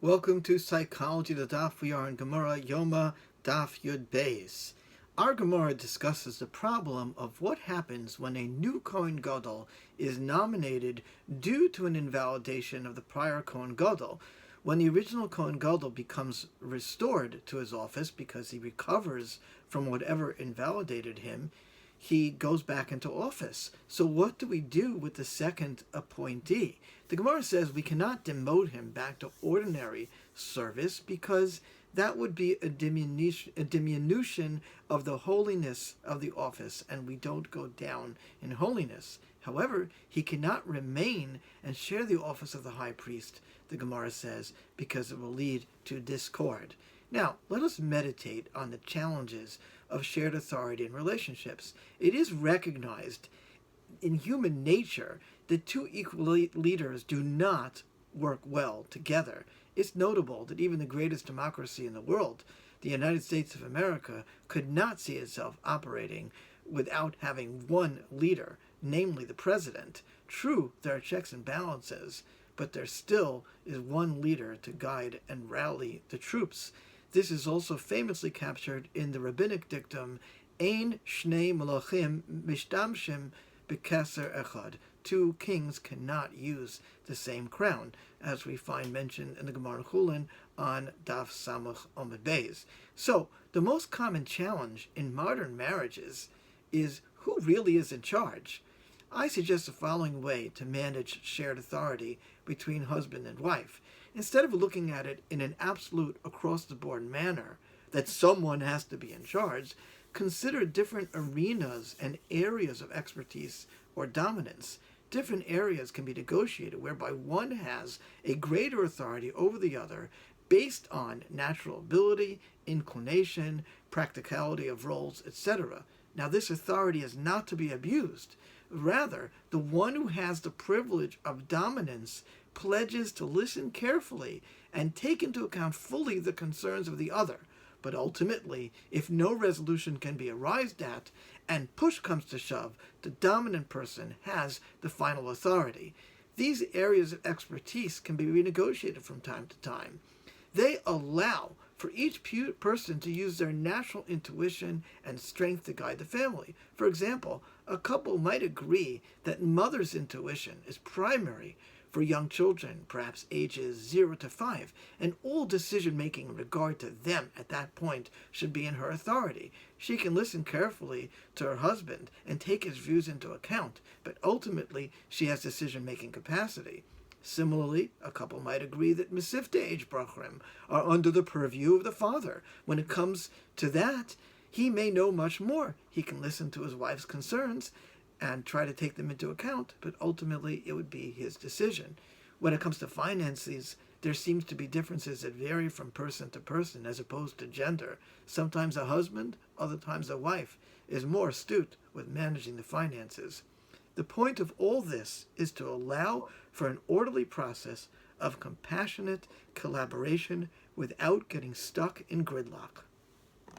Welcome to Psychology, the Daf. We are in Gemara, Yoma, Daf Yud Beis. Our Gemara discusses the problem of what happens when a new Kohen Gadol is nominated due to an invalidation of the prior Kohen Gadol. When the original Kohen Gadol becomes restored to his office because he recovers from whatever invalidated him, he goes back into office. So what do we do with the second appointee? The Gemara says we cannot demote him back to ordinary service because that would be a diminution of the holiness of the office, and we don't go down in holiness. However, he cannot remain and share the office of the high priest, the Gemara says, because it will lead to discord. Now, let us meditate on the challenges of shared authority in relationships. It is recognized in human nature that two equal leaders do not work well together. It's notable that even the greatest democracy in the world, the United States of America, could not see itself operating without having one leader, namely the president. True, there are checks and balances, but there still is one leader to guide and rally the troops. This is also famously captured in the rabbinic dictum, Ein Shnei Malachim Mishtamshim B'Keser Echad. Two kings cannot use the same crown, as we find mentioned in the Gemara Chulin on Daf Samach Amud Beis. So, the most common challenge in modern marriages is who really is in charge. I suggest the following way to manage shared authority between husband and wife. Instead of looking at it in an absolute across-the-board manner, that someone has to be in charge, consider different arenas and areas of expertise or dominance. Different areas can be negotiated whereby one has a greater authority over the other based on natural ability, inclination, practicality of roles, etc. Now, this authority is not to be abused. Rather, the one who has the privilege of dominance pledges to listen carefully and take into account fully the concerns of the other. But ultimately, if no resolution can be arrived at and push comes to shove, the dominant person has the final authority. These areas of expertise can be renegotiated from time to time. They allow for each person to use their natural intuition and strength to guide the family. For example, a couple might agree that mother's intuition is primary for young children, perhaps ages 0 to 5, and all decision-making in regard to them at that point should be in her authority. She can listen carefully to her husband and take his views into account, but ultimately she has decision-making capacity. Similarly, a couple might agree that Mesivtei Brachrim are under the purview of the father. When it comes to that, he may know much more. He can listen to his wife's concerns and try to take them into account, but ultimately it would be his decision. When it comes to finances, there seems to be differences that vary from person to person as opposed to gender. Sometimes a husband, other times a wife, is more astute with managing the finances. The point of all this is to allow for an orderly process of compassionate collaboration without getting stuck in gridlock.